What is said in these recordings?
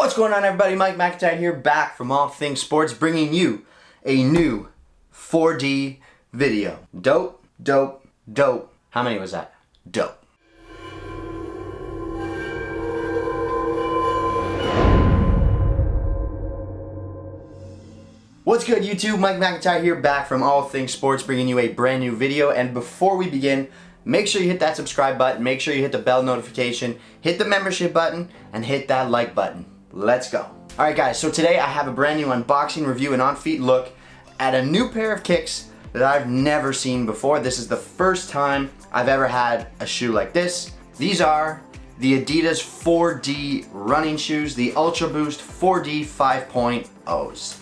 What's going on, everybody? Mike McIntyre here, back from All Things Sports, bringing you a new 4D video. Dope, dope, dope. How many was that? Dope. What's good, YouTube? Mike McIntyre here, back from All Things Sports, bringing you a brand new video. And before we begin, make sure you hit that subscribe button, make sure you hit the bell notification, hit the membership button, and hit that like button. Let's go. Alright guys, so today I have a brand new unboxing, review, and on-feet look at a new pair of kicks that I've never seen before. This is the first time I've ever had a shoe like this. These are the Adidas 4D running shoes, the Ultra Boost 4D 5.0s.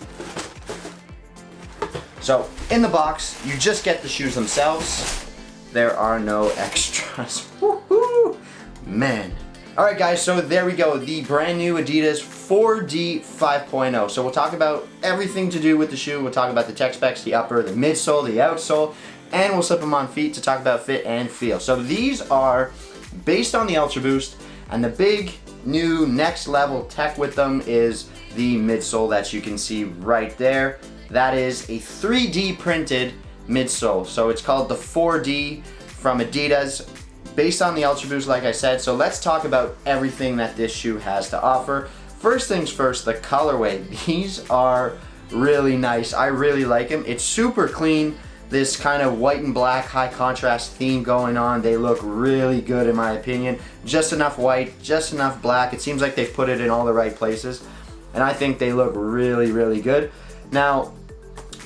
So, in the box, you just get the shoes themselves. There are no extras. Woohoo! Man. Alright guys, so there we go, the brand new Adidas 4D 5.0. So we'll talk about everything to do with the shoe. We'll talk about the tech specs, the upper, the midsole, the outsole, and we'll slip them on feet to talk about fit and feel. So these are based on the Ultra Boost, and the big new next level tech with them is the midsole that you can see right there. That is a 3D printed midsole. So it's called the 4D from Adidas, based on the Ultra Boost, like I said. So let's talk about everything that this shoe has to offer. First things first, the colorway. These are really nice. I really like them. It's super clean. This kind of white and black high contrast theme going on. They look really good in my opinion. Just enough white, just enough black. It seems like they've put it in all the right places. And I think they look really, really good. Now,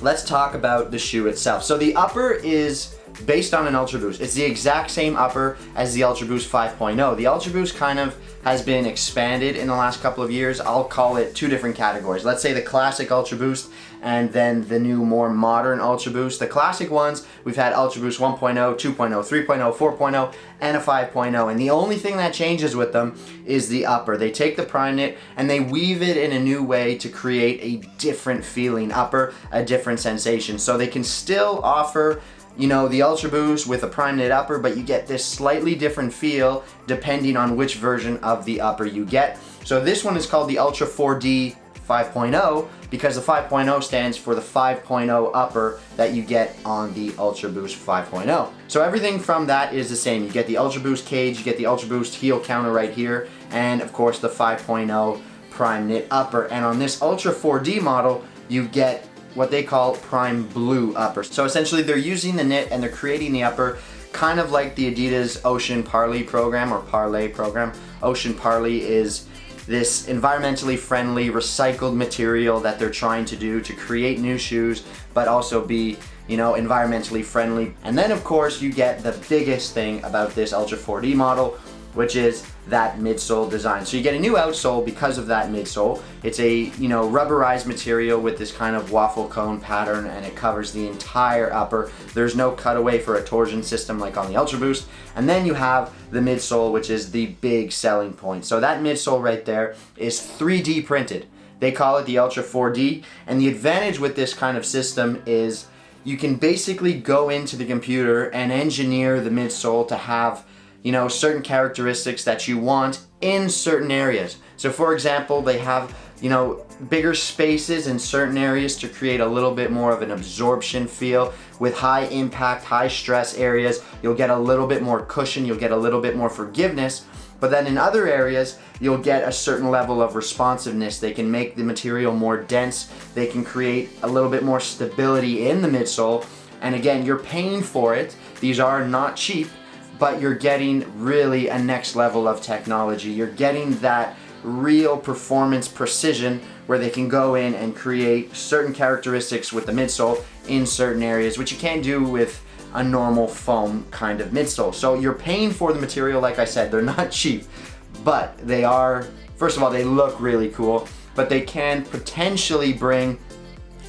let's talk about the shoe itself. So the upper is based on an Ultra Boost. It's the exact same upper as the Ultra Boost 5.0. The Ultra Boost kind of has been expanded in the last couple of years. I'll call it two different categories. Let's say the classic Ultra Boost and then the new more modern Ultra Boost. The classic ones, we've had Ultra Boost 1.0, 2.0, 3.0, 4.0, and a 5.0. And the only thing that changes with them is the upper. They take the prime knit and they weave it in a new way to create a different feeling upper, a different sensation. So they can still offer, you know, the Ultra Boost with a prime knit upper, but you get this slightly different feel depending on which version of the upper you get. So this one is called the Ultra 4D 5.0 because the 5.0 stands for the 5.0 upper that you get on the Ultra Boost 5.0. So everything from that is the same. You get the Ultra Boost cage, you get the Ultra Boost heel counter right here, and of course the 5.0 prime knit upper. And on this Ultra 4D model, you get what they call prime blue upper. So essentially they're using the knit and they're creating the upper kind of like the Adidas Ocean Parley program or Parlay program. Ocean Parley is this environmentally friendly recycled material that they're trying to do to create new shoes but also be, you know, environmentally friendly. And then of course you get the biggest thing about this Ultra 4D model, which is that midsole design. So you get a new outsole because of that midsole. It's a, you know, rubberized material with this kind of waffle cone pattern, and it covers the entire upper. There's no cutaway for a torsion system like on the Ultra Boost. And then you have the midsole, which is the big selling point. So that midsole right there is 3D printed. They call it the Ultra 4D, and the advantage with this kind of system is you can basically go into the computer and engineer the midsole to have, you know, certain characteristics that you want in certain areas. So for example, they have, you know, bigger spaces in certain areas to create a little bit more of an absorption feel. With high impact, high stress areas, you'll get a little bit more cushion, you'll get a little bit more forgiveness. But then in other areas, you'll get a certain level of responsiveness. They can make the material more dense. They can create a little bit more stability in the midsole. And again, you're paying for it. These are not cheap, but you're getting really a next level of technology. You're getting that real performance precision where they can go in and create certain characteristics with the midsole in certain areas, which you can't do with a normal foam kind of midsole. So you're paying for the material, like I said, they're not cheap, but they are, first of all, they look really cool, but they can potentially bring,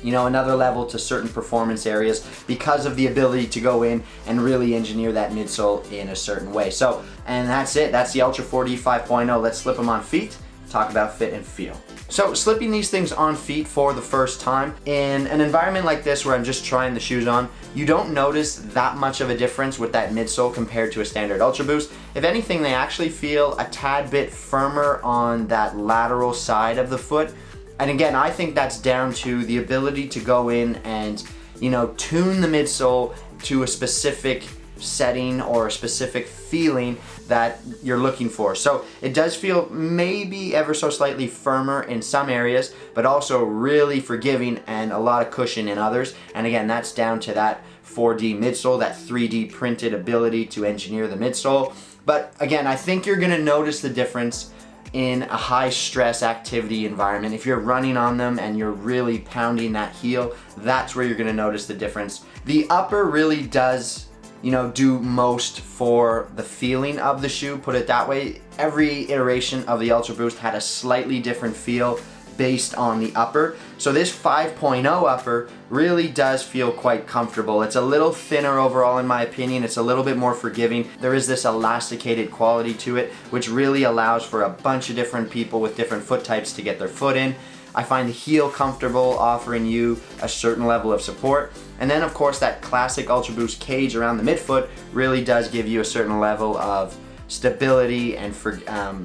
you know, another level to certain performance areas because of the ability to go in and really engineer that midsole in a certain way. So, and that's it. That's the Ultra 4D 5.0. Let's slip them on feet, talk about fit and feel. So slipping these things on feet for the first time, in an environment like this where I'm just trying the shoes on, you don't notice that much of a difference with that midsole compared to a standard Ultra Boost. If anything, they actually feel a tad bit firmer on that lateral side of the foot. And again, I think that's down to the ability to go in and, you know, tune the midsole to a specific setting or a specific feeling that you're looking for. So it does feel maybe ever so slightly firmer in some areas, but also really forgiving and a lot of cushion in others. And again, that's down to that 4D midsole, that 3D printed ability to engineer the midsole. But again, I think you're gonna notice the difference in a high stress activity environment. If you're running on them and you're really pounding that heel, that's where you're gonna notice the difference. The upper really does, you know, do most for the feeling of the shoe, put it that way. Every iteration of the Ultra Boost had a slightly different feel based on the upper. So this 5.0 upper really does feel quite comfortable. It's a little thinner overall in my opinion. It's a little bit more forgiving. There is this elasticated quality to it, which really allows for a bunch of different people with different foot types to get their foot in. I find the heel comfortable, offering you a certain level of support. And then of course that classic Ultra Boost cage around the midfoot really does give you a certain level of stability and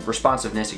responsiveness,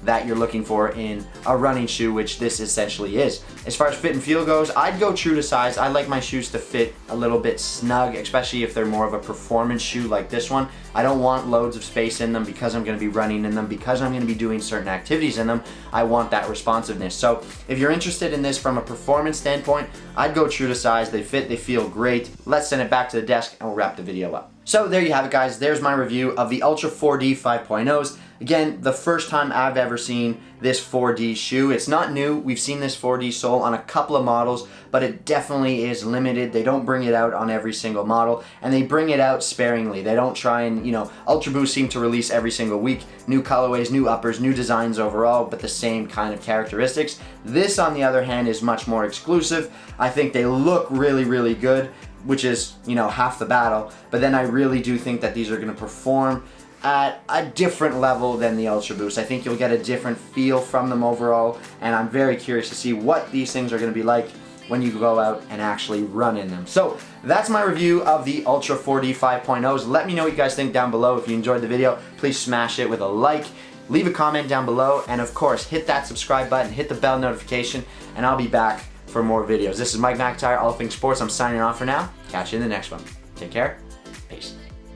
that you're looking for in a running shoe, which this essentially is. As far as fit and feel goes, I'd go true to size. I like my shoes to fit a little bit snug, especially if they're more of a performance shoe like this one. I don't want loads of space in them because I'm gonna be running in them, because I'm gonna be doing certain activities in them. I want that responsiveness. So if you're interested in this from a performance standpoint, I'd go true to size. They fit, they feel great. Let's send it back to the desk and we'll wrap the video up. So there you have it, guys. There's my review of the Ultra 4D 5.0s. Again, the first time I've ever seen this 4D shoe. It's not new. We've seen this 4D sole on a couple of models, but it definitely is limited. They don't bring it out on every single model, and they bring it out sparingly. They don't try and, you know, Ultra Boost seem to release every single week. New colorways, new uppers, new designs overall, but the same kind of characteristics. This, on the other hand, is much more exclusive. I think they look really, really good, which is, you know, half the battle. But then I really do think that these are gonna perform at a different level than the Ultra Boost. I think you'll get a different feel from them overall, and I'm very curious to see what these things are gonna be like when you go out and actually run in them. So that's my review of the Ultra 4D 5.0s. Let me know what you guys think down below. If you enjoyed the video, please smash it with a like, leave a comment down below, and of course, hit that subscribe button, hit the bell notification, and I'll be back for more videos. This is Mike McIntyre, All Things Sports. I'm signing off for now. Catch you in the next one. Take care.